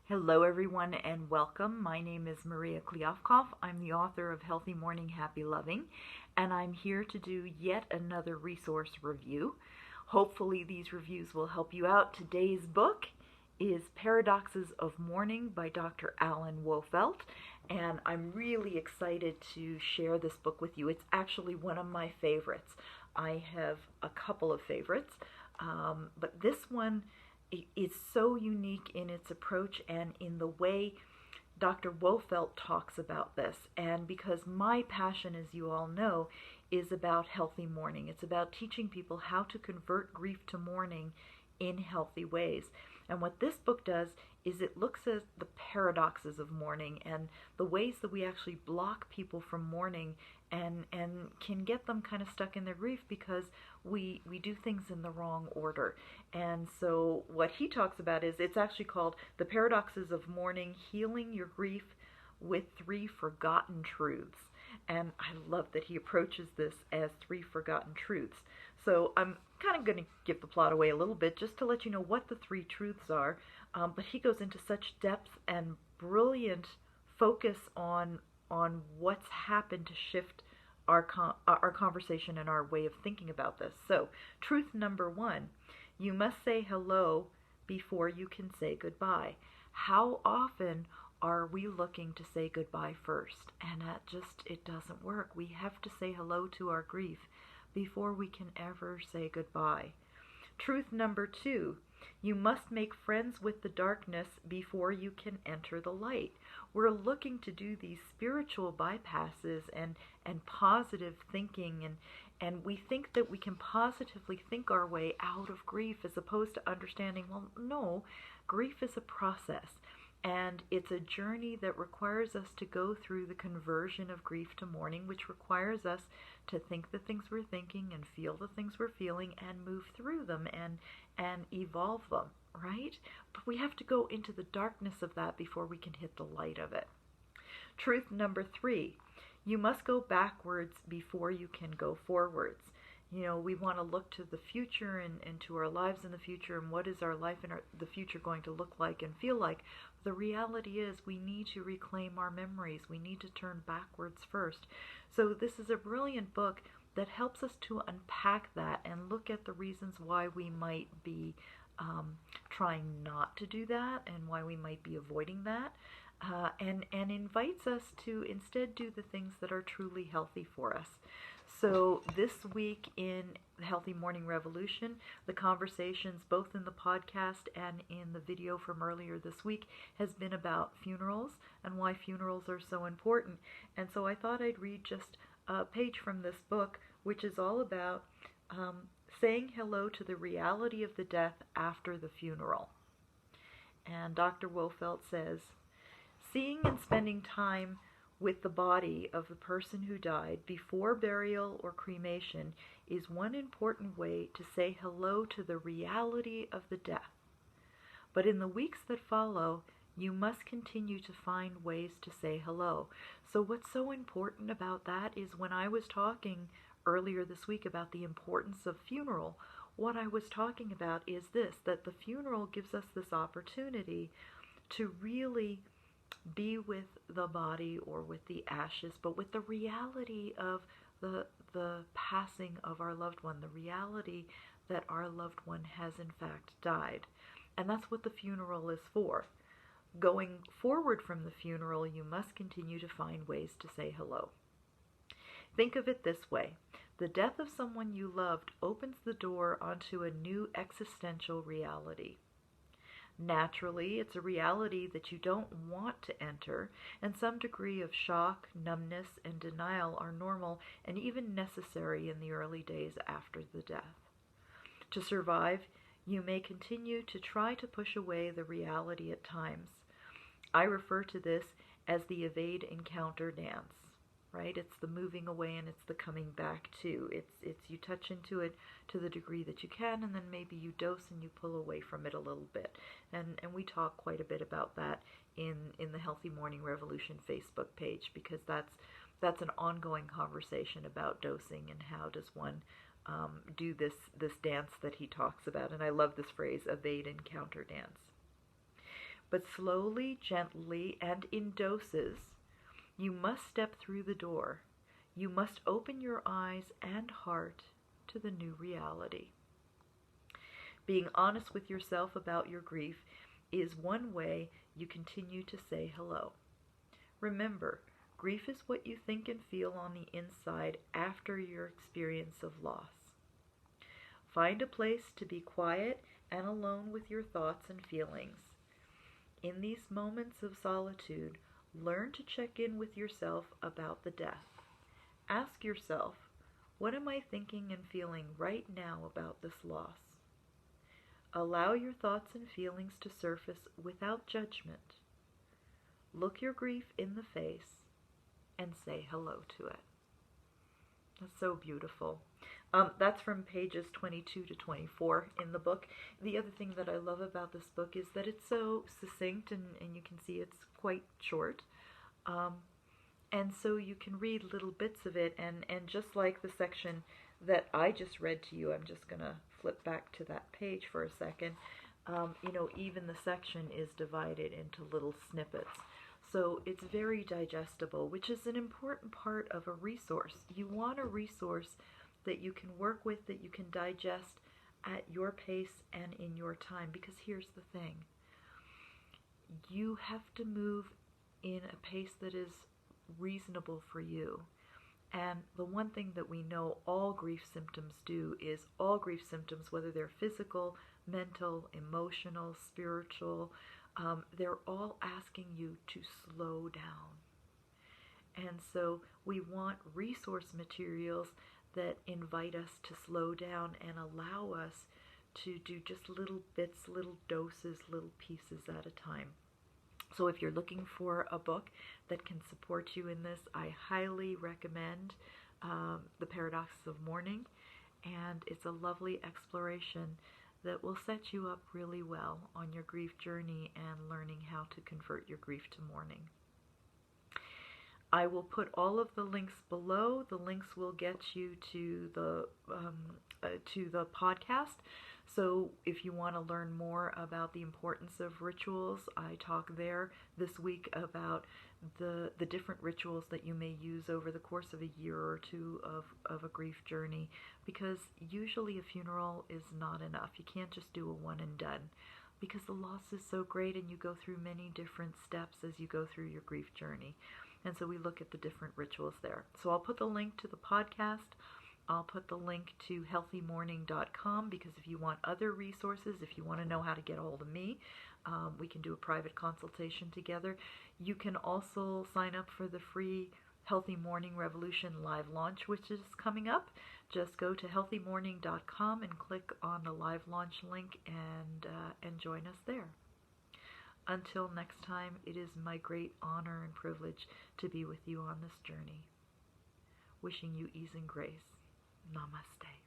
Hello everyone and welcome. My name is Maria Kliavkoff. I'm the author of Healthy Mourning, Happy Loving, and I'm here to do yet another resource review. Hopefully these reviews will help you out. Today's book is Paradoxes of Mourning by Dr. Alan Wolfelt, and I'm really excited to share this book with you. It's actually one of my favorites. I have a couple of favorites, but this one is so unique in its approach and in the way Dr. Wolfelt talks about this. And because my passion, as you all know, is about healthy mourning. It's about teaching people how to convert grief to mourning in healthy ways. And what this book does is it looks at the paradoxes of mourning and the ways that we actually block people from mourning and can get them kind of stuck in their grief because we do things in the wrong order. And so what he talks about is it's actually called The Paradoxes of Mourning, Healing Your Grief with 3 Forgotten Truths. And I love that he approaches this as 3 forgotten truths. So I'm kind of going to give the plot away a little bit just to let you know what the 3 truths are. But he goes into such depth and brilliant focus on what's happened to shift our conversation and our way of thinking about this. So, truth number 1, you must say hello before you can say goodbye. How often are we looking to say goodbye first? And it doesn't work. We have to say hello to our grief before we can ever say goodbye. Truth number 2, you must make friends with the darkness before you can enter the light. We're looking to do these spiritual bypasses and positive thinking, and we think that we can positively think our way out of grief as opposed to understanding, well, no, grief is a process. And it's a journey that requires us to go through the conversion of grief to mourning, which requires us to think the things we're thinking and feel the things we're feeling and move through them and evolve them, right? But we have to go into the darkness of that before we can hit the light of it. Truth number 3, you must go backwards before you can go forwards. You know, we want to look to the future and to our lives in the future and what is our life in the future going to look like and feel like. The reality is we need to reclaim our memories. We need to turn backwards first. So this is a brilliant book that helps us to unpack that and look at the reasons why we might be trying not to do that and why we might be avoiding that. And invites us to instead do the things that are truly healthy for us. So this week in the Healthy Mourning Revolution, the conversations both in the podcast and in the video from earlier this week has been about funerals and why funerals are so important. And so I thought I'd read just a page from this book, which is all about saying hello to the reality of the death after the funeral. And Dr. Wolfelt says, seeing and spending time with the body of the person who died before burial or cremation is one important way to say hello to the reality of the death. But in the weeks that follow, you must continue to find ways to say hello. So what's so important about that is when I was talking earlier this week about the importance of funeral, what I was talking about is this, that the funeral gives us this opportunity to really be with the body or with the ashes, but with the reality of the passing of our loved one, the reality that our loved one has in fact died. And that's what the funeral is for. Going forward from the funeral, you must continue to find ways to say hello. Think of it this way. The death of someone you loved opens the door onto a new existential reality. Naturally, it's a reality that you don't want to enter, and some degree of shock, numbness, and denial are normal and even necessary in the early days after the death. To survive, you may continue to try to push away the reality at times. I refer to this as the evade encounter dance, right? It's the moving away and it's the coming back to. It's you touch into it to the degree that you can, and then maybe you dose and you pull away from it a little bit. And we talk quite a bit about that in the Healthy Mourning Revolution Facebook page, because that's an ongoing conversation about dosing and how does one do this dance that he talks about. And I love this phrase, evade encounter dance. But slowly, gently, and in doses, you must step through the door. You must open your eyes and heart to the new reality. Being honest with yourself about your grief is one way you continue to say hello. Remember, grief is what you think and feel on the inside after your experience of loss. Find a place to be quiet and alone with your thoughts and feelings. In these moments of solitude, learn to check in with yourself about the death. Ask yourself, what am I thinking and feeling right now about this loss? Allow your thoughts and feelings to surface without judgment. Look your grief in the face and say hello to it. That's so beautiful. That's from pages 22 to 24 in the book. The other thing that I love about this book is that it's so succinct, and you can see it's quite short. And so you can read little bits of it, and just like the section that I just read to you, I'm just going to flip back to that page for a second. Even the section is divided into little snippets. So it's very digestible, which is an important part of a resource. You want a resource that you can work with, that you can digest at your pace and in your time. Because here's the thing. You have to move in a pace that is reasonable for you. And the one thing that we know all grief symptoms do is all grief symptoms, whether they're physical, mental, emotional, spiritual, they're all asking you to slow down. And so we want resource materials that invite us to slow down and allow us to do just little bits, little doses, little pieces at a time. So if you're looking for a book that can support you in this, I highly recommend The Paradoxes of Mourning. And it's a lovely exploration that will set you up really well on your grief journey and learning how to convert your grief to mourning. I will put all of the links below. The links will get you to the podcast. So if you want to learn more about the importance of rituals, I talk there this week about the different rituals that you may use over the course of a year or two of a grief journey, because usually a funeral is not enough. You can't just do a one and done, because the loss is so great and you go through many different steps as you go through your grief journey. And so we look at the different rituals there. So I'll put the link to the podcast. I'll put the link to healthymourning.com, because if you want other resources, if you want to know how to get a hold of me, we can do a private consultation together. You can also sign up for the free Healthy Mourning Revolution live launch, which is coming up. Just go to healthymourning.com and click on the live launch link and join us there. Until next time, it is my great honor and privilege to be with you on this journey. Wishing you ease and grace. Namaste.